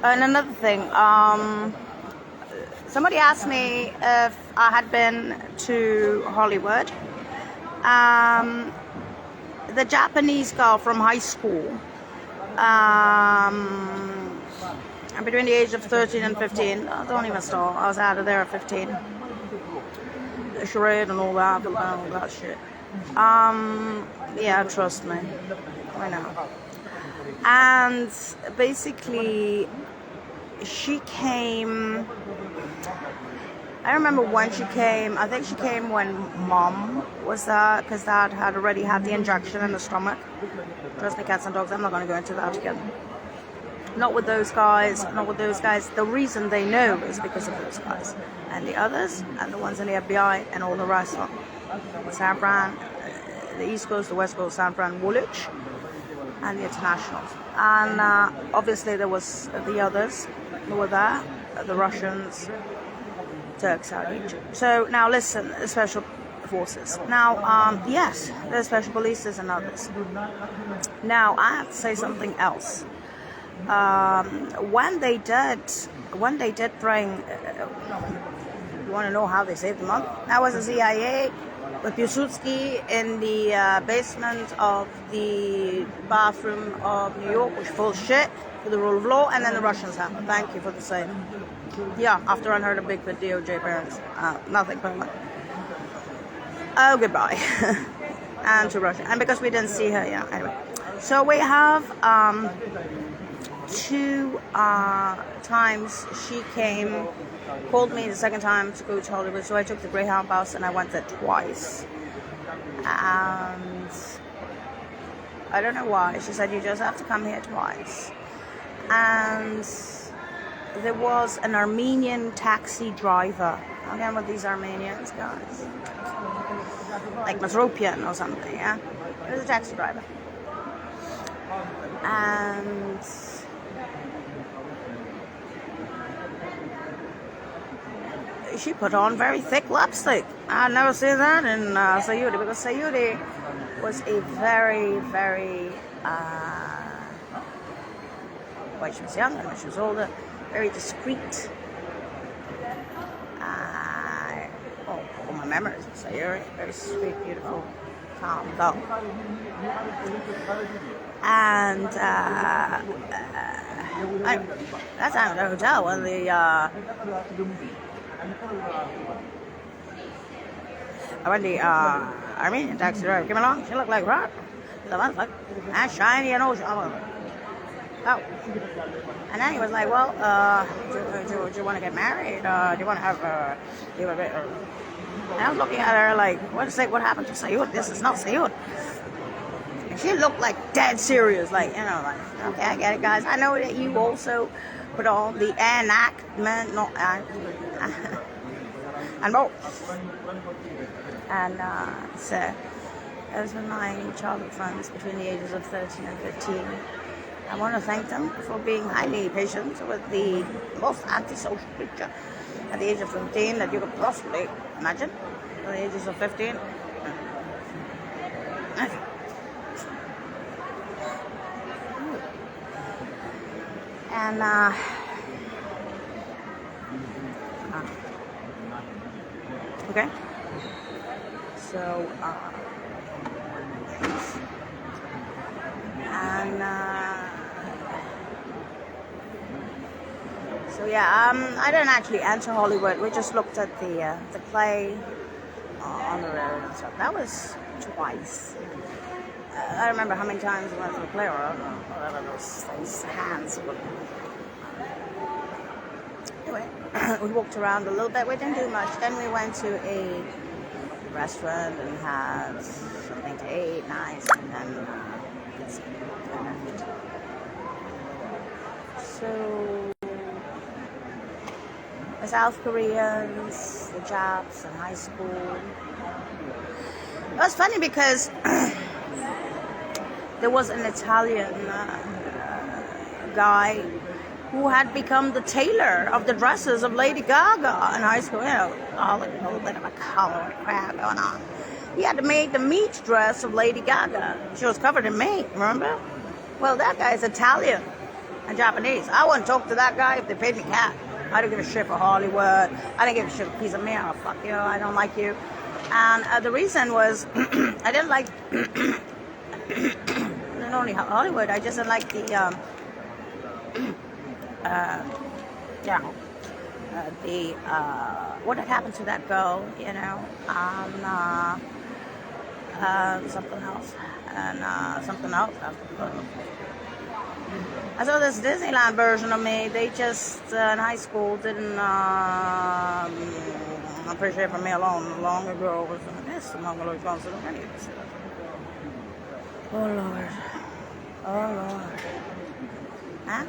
And another thing, somebody asked me if I had been to Hollywood. Um, the Japanese girl from high school, between the age of 13 and 15, don't even start. I was out of there at 15. The charade and all that shit. Yeah, trust me. I know. And basically, she came. I remember when she came. I think she came when Mom was there, because Dad had already had the injection in the stomach. Trust me, cats and dogs. I'm not going to go into that again. Not with those guys. Not with those guys. The reason they know is because of those guys and the others and the ones in the FBI and all the rest of them. San Fran, the East Coast, the West Coast, San Fran, Woolwich, and the internationals. And obviously there was the others who were there, the Russians, Turks, Saudi. So now listen, the special forces. Now, yes, there's special police and others. Now I have to say something else. When they did bring, you want to know how they saved them up? That was the CIA with Piłsudski in the basement of the bathroom of New York, which full shit for the rule of law, and then the Russians happened. Thank you for the same. Yeah, after unheard of Bigfoot DOJ parents, nothing permanent. Oh, goodbye. And to Russia, and because we didn't see her, yeah. Anyway, so we have two times she came, called me the second time to go to Hollywood, so I took the Greyhound bus and I went there twice. And I don't know why. She said, you just have to come here twice. And there was an Armenian taxi driver. Again, with these Armenians, guys. Like Masropian or something, yeah? It was a taxi driver. And she put on very thick lipstick. I'd never seen that in Sayuri, because Sayuri was a very, very, when she was younger, when she was older, very discreet. All my memories of Sayuri, very sweet, beautiful, calm girl. And that time at the hotel when the Armenian taxi driver came along, she looked like rock. The one's like that shiny and old. Oh. And then he was like, well, do you want to get married? Do you want to have and I was looking at her like, what happened to Sayud? This is not Sayud. And she looked like dead serious, like, you know, like, okay, I get it, guys. I know that you also put on the enactment, not and both. And so those were my childhood friends between the ages of 13 and 15. I want to thank them for being highly patient with the most antisocial creature at the age of 15 that you could possibly imagine. At the ages of 15. And okay. So so yeah, I didn't actually enter Hollywood. We just looked at the play on the road and stuff. That was twice. I remember how many times we went to the play, or I don't know, whatever those hands were. Anyway, we walked around a little bit. We didn't do much. Then we went to a restaurant and had something to eat, nice, and then so the South Koreans, the Japs in high school. It was funny because there was an Italian guy who had become the tailor of the dresses of Lady Gaga in high school. You know, a little bit of a color crap going on. He had to make the meat dress of Lady Gaga. She was covered in meat, remember? Well, that guy's Italian. and Japanese. I wouldn't talk to that guy if they paid me cash. I don't give a shit for Hollywood. I don't give a shit for a piece of me. Oh, fuck you. I don't like you. And the reason was I didn't like not only Hollywood. I just didn't like the what had happened to that girl. Something else and something else. I saw this Disneyland version of me. They just in high school didn't appreciate for me alone long ago. Was this among the concert of any. Oh Lord, oh Lord, huh?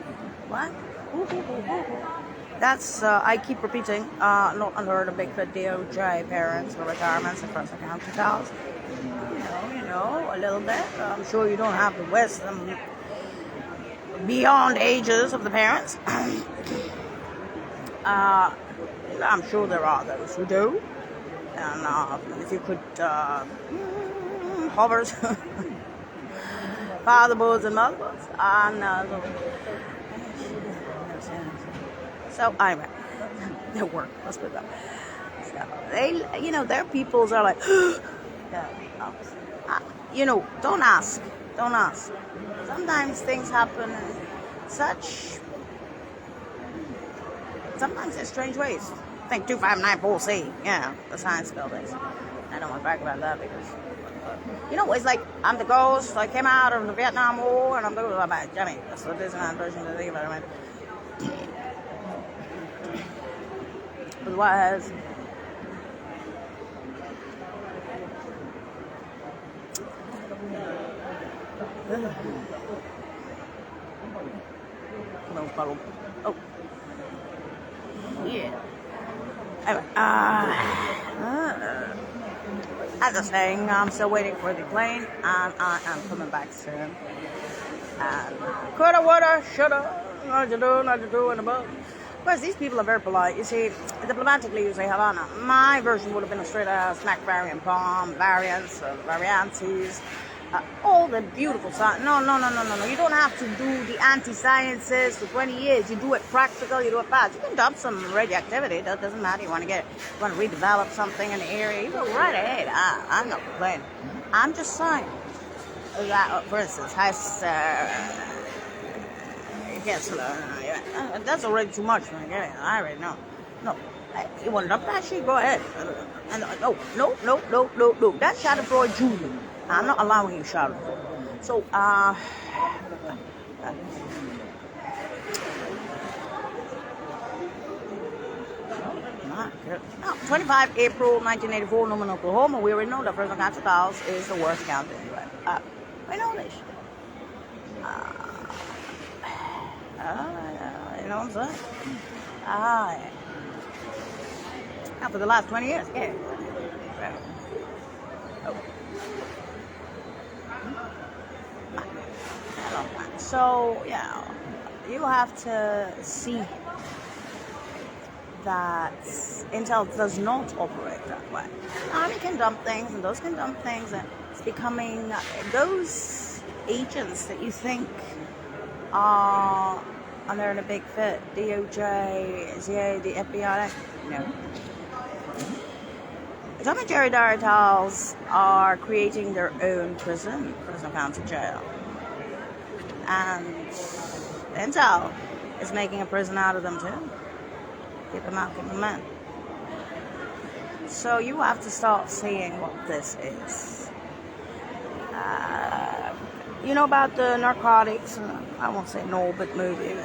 What? That's I keep repeating. Not under the big DOJ parents for retirements and personal county towels. You know, a little bit. I'm sure you don't have to whisk them beyond ages of the parents. I'm sure there are those who do. And if you could hovers, fatherboards and motherboards. So anyway, their work. Let's put it that way. So they, their peoples are like, don't ask. Don't ask. Sometimes things happen in sometimes in strange ways. I think 2594C, the science buildings. I don't want to brag about that because, it's like I'm the ghost. I came out of the Vietnam War and I'm the ghost. That's the Disneyland version of the thing about it. But what has oh yeah. Anyway, as I was saying, I'm still waiting for the plane, and I am coming back soon. And coulda, woulda, shoulda, not to do, and above. Of course, these people are very polite. You see, diplomatically, you say Havana. My version would have been a straight smack variant bomb, variances, all the beautiful science. No. You don't have to do the anti-sciences for 20 years. You do it practical, you do it fast. You can dump some radioactivity. That doesn't matter. You want to redevelop something in the area. You go right ahead. I'm not complaining. I'm just saying that, for instance, that's already too much. I already know. No. You want to dump that shit? Go ahead. No. That's Schadenfreude Jr. I'm not allowing you Schadenfreude. So, 25 April 1984, Norman, Oklahoma. We already know that Fresno County is the worst county in the U.S. We know this. You know what I'm saying? For the last 20 years, yeah. So, you have to see that Intel does not operate that way. Army can dump things, and those can dump things, and it's becoming those agents that you think are they're in a big fit. DOJ, CIA, the FBI. No. Tom and Jerry Diritals are creating their own prison, Fresno County Jail. And Intel is making a prison out of them too. Keep them out, keep them in. So you have to start seeing what this is. You know about the narcotics, I won't say no, but movie,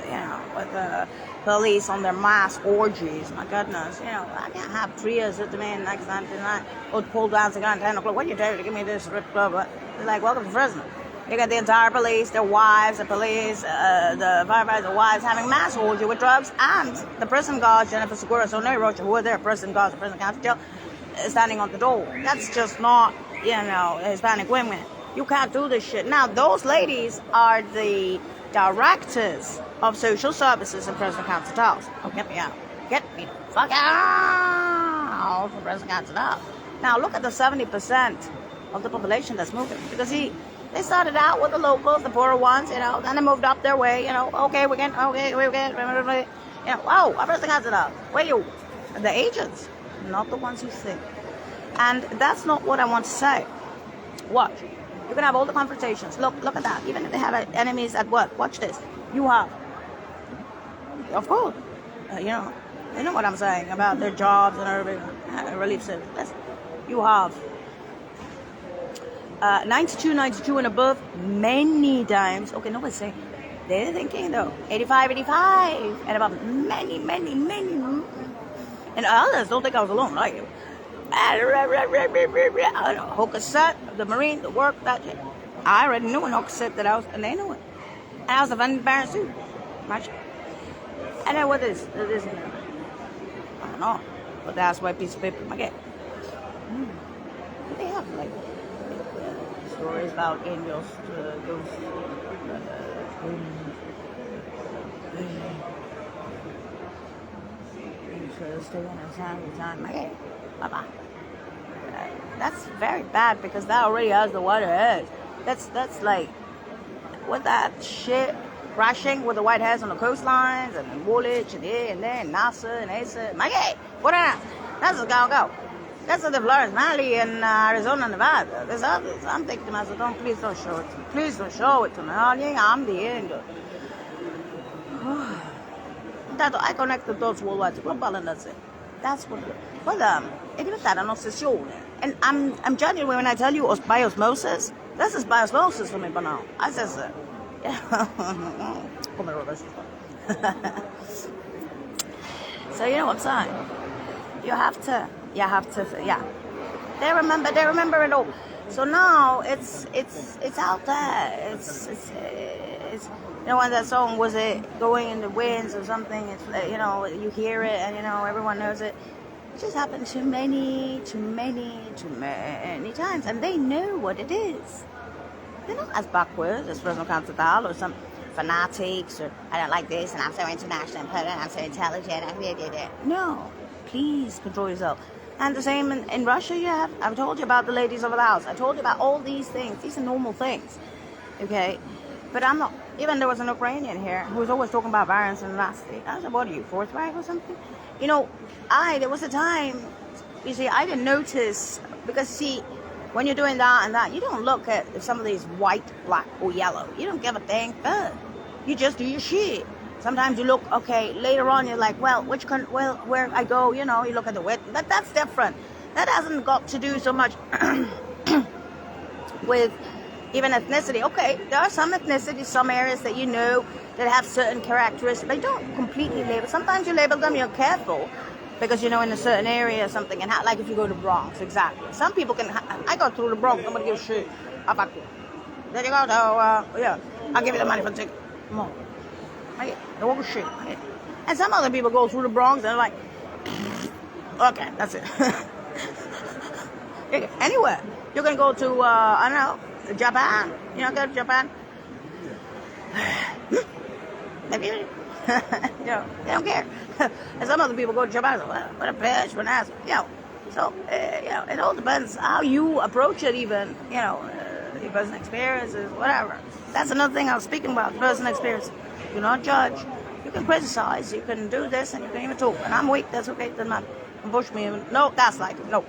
with the police on their mass orgies. My goodness, I can't have 3 years at the main next time tonight. Or pull down the gun at 10 o'clock. What you do to give me this rip club? They're like, welcome to Fresno. You got the entire police, their wives, the police, the firefighters' wives having mass orgy with drugs, and the prison guards, Jennifer Segura, Sonia Rocha, who are there, prison guards, the prison county jail, standing on the door. That's just not, Hispanic women. You can't do this shit. Now, those ladies are the directors of social services in Fresno County Towers. Oh, get me out. Get me the fuck out from Fresno County Towers. Now, look at the 70% of the population that's moving. Because, They started out with the locals, the poorer ones, then they moved up their way, okay, we can, wow, abre esta casa, where you? The agents, not the ones you think. And that's not what I want to say. Watch. You can have all the confrontations. Look at that. Even if they have enemies at work, watch this. You have. Of course. You know what I'm saying about their jobs and everything. Relief service. You have. 92 and above, many times. Okay, nobody's saying. They're thinking though. 85 and above. Many. And others don't think I was alone, like you. Hooker set, the Marine, the work, that shit. I already knew when Hooker set that I was, and they knew it. And I was a Van Baron too. And then what is this? I don't know. But that's why piece of paper I get. They have like stories about angels, ghosts, Bye-bye. That's very bad because that already has the water edge. That's like with that shit rushing with the white hairs on the coastlines and Woolwich and here and there and NASA and ASA. What else? That's a go. That's the Florence Valley in Arizona, Nevada. There's others. I'm thinking to myself, please don't show it to me. Please don't show it to me. I'm the angel. I connect the dots worldwide. That's what. But è diventata un'ossessione. And I'm genuine when I tell you by osmosis. This is by osmosis for me, but now I says it. So you know what I'm saying? You have to, yeah. They remember it all. So now it's out there. It's when that song was it Going in the Winds or something. It's you hear it and everyone knows it. It just happened too many times, and they know what it is. They're not as backwards as Fresno Continental or some fanatics or I don't like this and I'm so international and I'm so intelligent. No, please control yourself. And the same in Russia. I've told you about the ladies of the house. I told you about all these things. These are normal things, okay? But I'm not. Even there was an Ukrainian here who was always talking about violence and nasty. I said, "What are you, fourth rank or something?" There was a time. You see, I didn't notice because when you're doing that and that, you don't look at some of these white, black, or yellow. You don't give a thing. You just do your shit. Sometimes you look, okay, later on you're like, well, where I go, you look at the width. That's different. That hasn't got to do so much with even ethnicity. Okay, there are some ethnicities, some areas that that have certain characteristics. They don't completely label. Sometimes you label them, you're careful. Because in a certain area something can happen, like if you go to Bronx, exactly. Some people can. I go through the Bronx, nobody gives a shit about you. There you go. So I'll give you the money for the ticket. Come on, they won't give a shit. And some other people go through the Bronx and they're like, okay, that's it. Anywhere you can go to, I don't know, Japan. Go to Japan. Maybe. They don't care. And some other people go to Japan. What a bitch, what an ass. So it all depends how you approach it. Even your personal experiences, whatever. That's another thing I was speaking about. Personal experience. Do not judge. You can criticize. You can do this, and you can even talk. And I'm weak. That's okay. Doesn't matter. Don't push me. No, that's like it. No.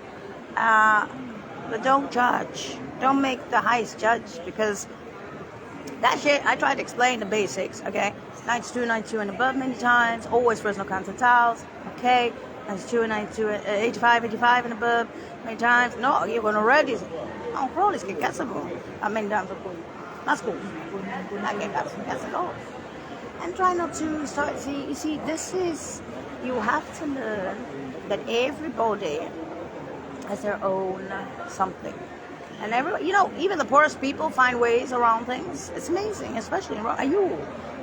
But don't judge. Don't make the highest judge because that shit. I tried to explain the basics. Okay. 92 and above many times, always Fresno Continentals, okay, 92 and 85 and above many times. No, you're going to already. Oh, probably que casable. I mean, that's cool. Okay, that's a goal. And try not to start. You see, you have to learn that everybody has their own something. And even the poorest people find ways around things. It's amazing, especially in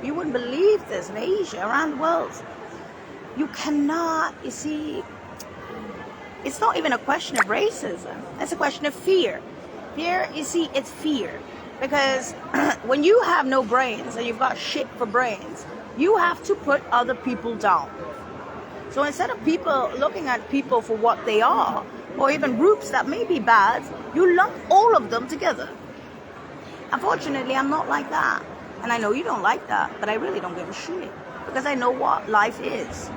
you wouldn't believe this in Asia, around the world. You cannot, it's not even a question of racism. It's a question of fear. Fear, it's fear. Because when you have no brains and you've got shit for brains, you have to put other people down. So instead of people looking at people for what they are, or even groups that may be bad, you lump all of them together. Unfortunately, I'm not like that. And I know you don't like that, but I really don't give a shit. Because I know what life is.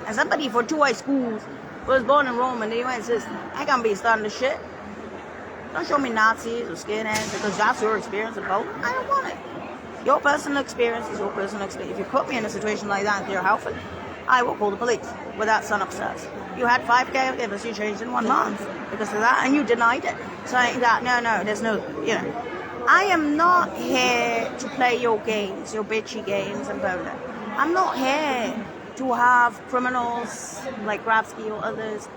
And somebody for 2 high schools who was born in Rome and the UN system, I can't be starting this shit. Don't show me Nazis or skinheads because that's your experience of Poland. I don't want it. Your personal experience is your personal experience. If you put me in a situation like that in your house, I will call the police with that son upstairs. You had 5 caregivers you changed in 1 month because of that, and you denied it, saying that no, there's no, I am not here to play your games, your bitchy games in Poland. I'm not here to have criminals like Grabsky or others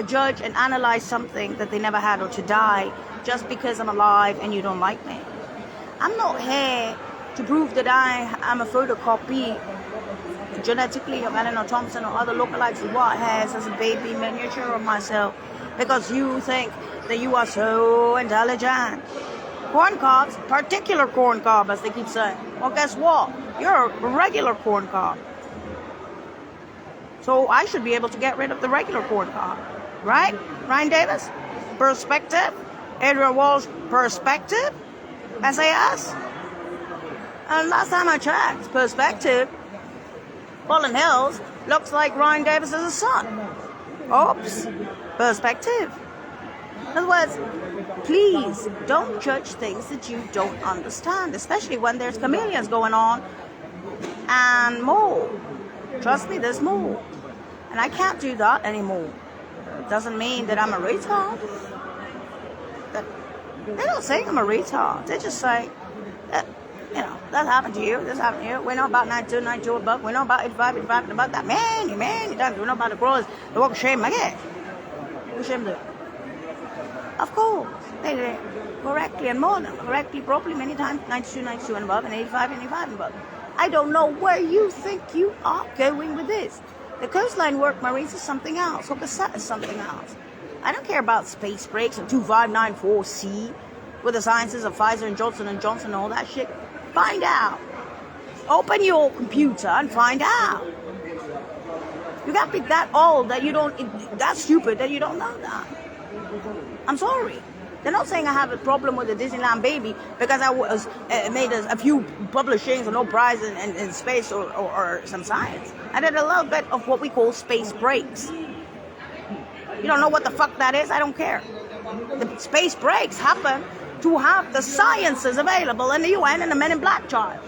judge and analyze something that they never had, or to die just because I'm alive and you don't like me. I'm not here to prove that I'm a photocopy genetically of Eleanor Thompson or other lookalikes who has as a baby miniature of myself because you think that you are so intelligent. Corn cobs, particular corn cob, as they keep saying. Well, guess what? You're a regular corn cob. So I should be able to get rid of the regular corn cob. Right? Ryan Davis? Perspective? Adrian Walsh? Perspective? SAS? And last time I checked, perspective, Fallen Hills looks like Ryan Davis's son. Oops. Perspective. In other words, please don't judge things that you don't understand, especially when there's chameleons going on and more. Trust me, there's more. And I can't do that anymore. It doesn't mean that I'm a retard. They don't say I'm a retard. They just say that, that happened to you, this happened to you. We know about 92, 92 above. We know about 85, 85 and above that. Man, you don't. We know about the growers. They walk shame like it. What shame do? Of course. They did it correctly and more than correctly, properly, many times. 92, 92 and above, and 85, 85 and above. I don't know where you think you are going with this. The coastline work marines is something else. Or cassette is something else. I don't care about space breaks and 2594C with the sciences of Pfizer and Johnson & Johnson and all that shit. Find out. Open your computer and find out. You got to be that old that you don't, that stupid that you don't know that. I'm sorry. They're not saying I have a problem with the Disneyland baby because I was made a few publishings or no prize in space or some science. I did a little bit of what we call space breaks. You don't know what the fuck that is? I don't care. The space breaks happen to have the sciences available in the UN and the Men in Black child.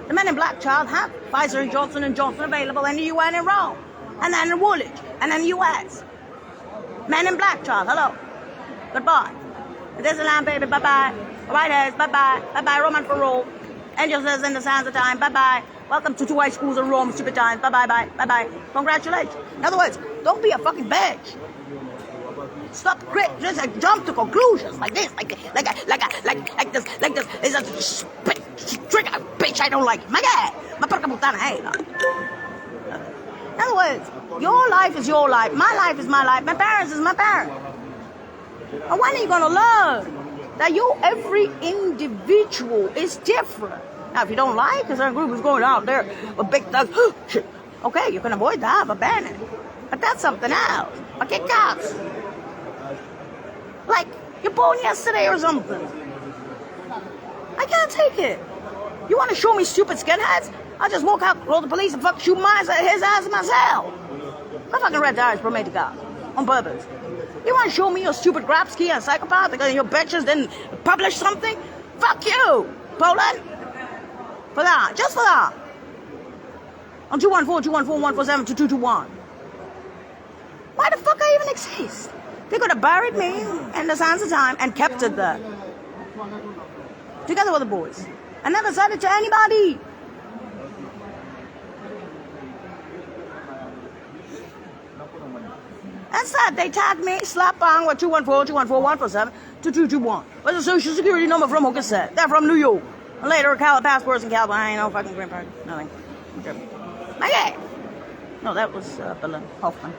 The Men in Black child have Pfizer and Johnson & Johnson available in the UN in Rome. And then in Woolwich. And then the US. Men in Black child, hello. Goodbye. Disneyland baby, bye-bye. Whiteheads, bye-bye. Bye-bye, Roman for Rome. Angels says in the sands of time, bye-bye. Welcome to 2 high schools in Rome, stupid times. Bye-bye, bye. Bye-bye. Congratulations. In other words, don't be a fucking bitch. Stop just jump to conclusions like this, like this. It's a trigger, bitch. I don't like it. My God, in other words, your life is your life. My life is my life. My parents is my parents. And when are you gonna learn that every individual is different? Now, if you don't like a certain group is going out there with big thugs, okay, you can avoid that, but ban it. But that's something else. Okay, cops. Like, you're born yesterday or something. I can't take it. You want to show me stupid skinheads? I'll just walk out, call the police, and fucking shoot his ass myself. I fucking read diaries for me to God. On purpose. You want to show me your stupid Grabsky and psychopath because your bitches didn't publish something? Fuck you, Poland. For that. Just for that. On 214-214-147-2221. Why the fuck I even exist? They could have buried me in the sands of time and kept it there. Together with the boys. I never said it to anybody. Instead, they tagged me, slap bang with 214-214-147-2221. What's the social security number from Cassette? They're from New York. And later, passports in California. I ain't no fucking green card. Nothing. Okay. No, that was Belen Hoffman.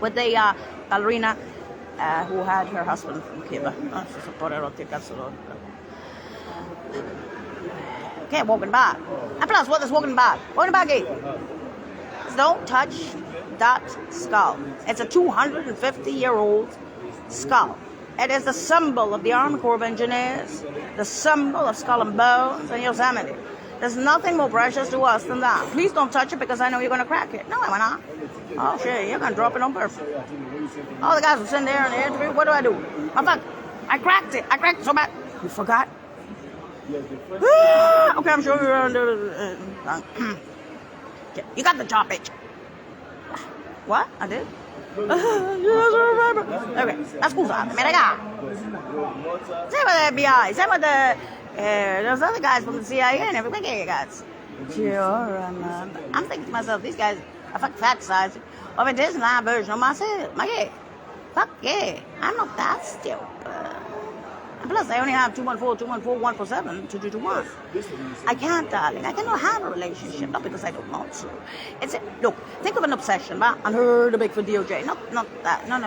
With the ballerina who had her husband from Cuba. Okay, walking back. And plus, what is walking back? Walking back is don't touch that skull. It's a 250-year-old skull. It is the symbol of the Army Corps of Engineers, the symbol of Skull and Bones and Yosemite. There's nothing more precious to us than that. Please don't touch it because I know you're going to crack it. No, I'm not. Oh, shit, you're going to drop it on purpose. All the guys were sitting there in the interview. What do? Oh, fuck. I cracked it. I cracked it so bad. You forgot? Okay, I'm sure you're under... You got the job, bitch. What? I did? Okay, that's cool. America. Same with the FBI. Same with those other guys from the CIA and everything. Guys. Sure, I'm thinking to myself, these guys are fucking fat size of a Disneyland version of myself. My yeah. Fuck yeah. I'm not that stupid. And plus, I only have 214-214-147 2221. I can't, darling. I cannot have a relationship, not because I don't want to. Look, think of an obsession, but unheard of big for DOJ. Not that. No.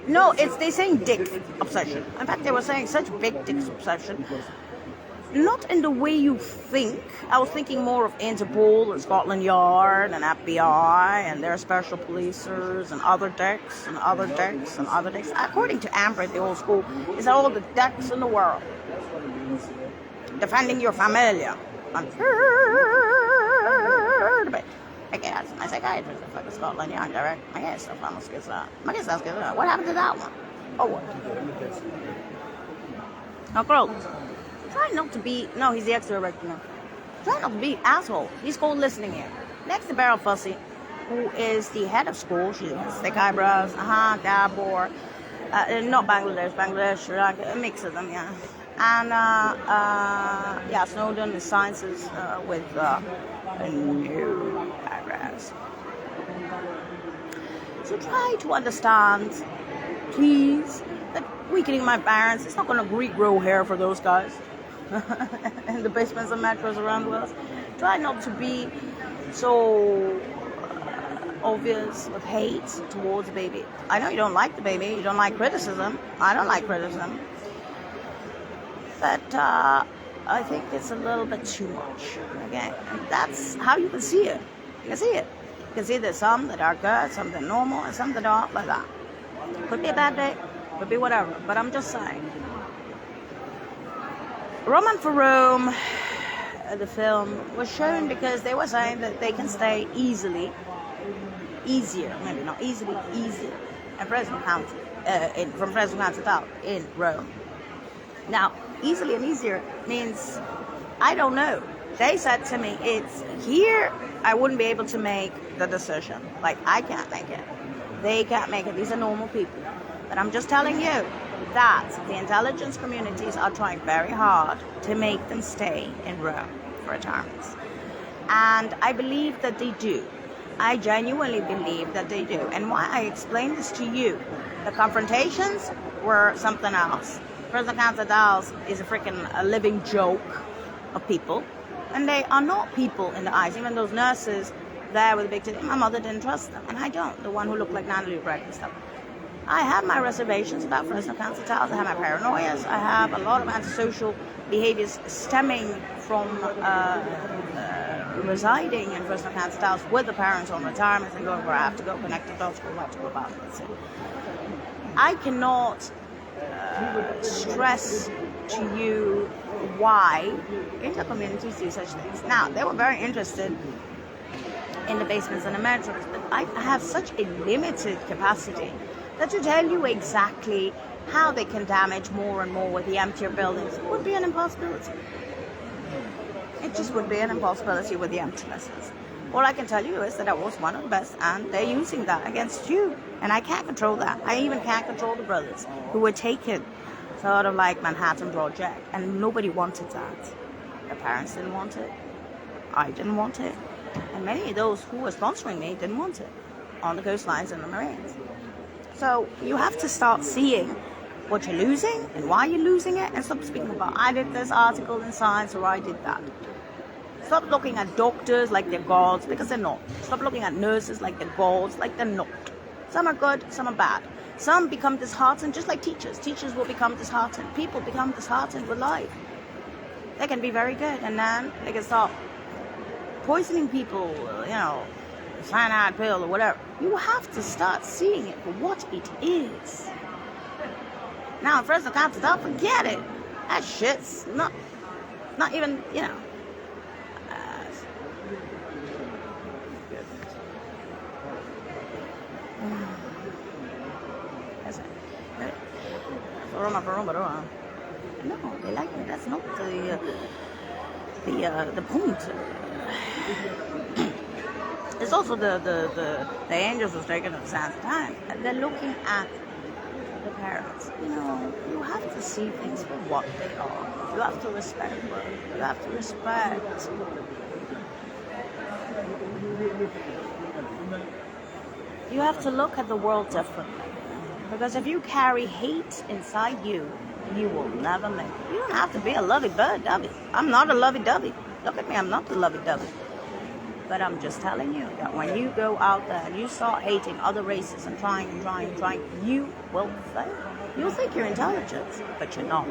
No, they're saying dick obsession. In fact, they were saying such big dick obsession. Not in the way you think. I was thinking more of Interpol and Scotland Yard and FBI and their special policers and other decks and other decks and other decks. According to Amber, the old school, it's all the decks in the world. Defending your familia. Okay, that's my psychiatrist. The fucking Scotland Yard director. I guess stuff almost gets that. I guess that's good. What happened to that one? Oh, what? Oh, girl. Try not to be... No, he's the ex-director now. Try not to be asshole. He's called listening here. Next to Beryl Fussy, who is the head of school. She has thick eyebrows. Gabor. Not Bangladesh, Sri Lanka. A mix of them, yeah. And, Snowden is sciences with new eyebrows. So try to understand, please, that weakening my parents, it's not going to regrow hair for those guys. In the basements of metros around us. Try not to be so obvious with hate towards the baby. I know you don't like the baby, you don't like criticism. I don't like criticism. But I think it's a little bit too much. Okay? And that's how you can see it. You can see it. You can see there's some that are good, some that are normal, and some that aren't like that. Could be a bad day, could be whatever. But I'm just saying. Roman for Rome, the film, was shown because they were saying that they can stay easier, maybe not easier, in Fresno County, from Fresno County out in Rome. Now, easily and easier means, I don't know. They said to me, it's here, I wouldn't be able to make the decision. Like, I can't make it. They can't make it. These are normal people. But I'm just telling you that the intelligence communities are trying very hard to make them stay in Rome for retirements. And I believe that they do. I genuinely believe that they do. And why I explain this to you, the confrontations were something else. President Cansadals is a living joke of people. And they are not people in the eyes. Even those nurses there with the big titties, my mother didn't trust them. And I don't. The one who looked like Natalie Brett and stuff. I have my reservations about Fresno County Towers. I have my paranoias. I have a lot of antisocial behaviors stemming from residing in Fresno County Towers with the parents on retirement and going where I have to go, connect to dog school, I have to go about it. So I cannot stress to you why intercommunities do such things. Now, they were very interested in the basements and the metros, but I have such a limited capacity that to tell you exactly how they can damage more and more with the emptier buildings would be an impossibility. It just would be an impossibility with the emptinesses. All I can tell you is that I was one of the best, and they're using that against you. And I can't control that. I even can't control the brothers who were taken, sort of like Manhattan Project, and nobody wanted that. The parents didn't want it. I didn't want it. And many of those who were sponsoring me didn't want it on the coastlines and the Marines. So you have to start seeing what you're losing and why you're losing it, and stop speaking about, I did this article in Science or I did that. Stop looking at doctors like they're gods, because they're not. Stop looking at nurses like they're gods, like they're not. Some are good, some are bad. Some become disheartened, just like teachers. Teachers will become disheartened. People become disheartened with life. They can be very good, and then they can start poisoning people, cyanide pill or whatever. You have to start seeing it for what it is. Now, first account stuff, forget it. That shit's not even, you know. That's it. No, they like it. That's not the point. It's also the angels who's taking the sad time. They're looking at the parents. You know, you have to see things for what they are. You have to respect them. You have to respect. You have to look at the world differently. Because if you carry hate inside you, you will never make it. You don't have to be a lovey-dovey. I'm not a lovey-dovey. Look at me, I'm not the lovey-dovey. But I'm just telling you that when you go out there and you start hating other races and trying, you will fail. You'll think you're intelligent, but you're not.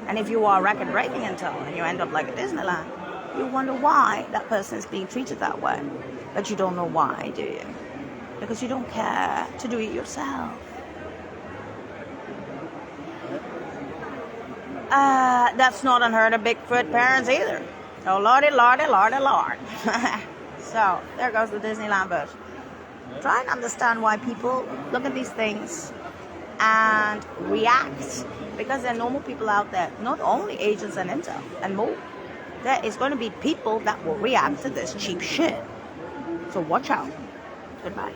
And if you are record-breaking intel and you end up like a Disneyland, you wonder why that person is being treated that way. But you don't know why, do you? Because you don't care to do it yourself. That's not unheard of Bigfoot parents either. Oh, lordy, lordy, lordy, lord. So, there goes the Disneyland bush. Try and understand why people look at these things and react. Because there are normal people out there, not only agents and intel, and more. There is going to be people that will react to this cheap shit. So watch out. Goodbye.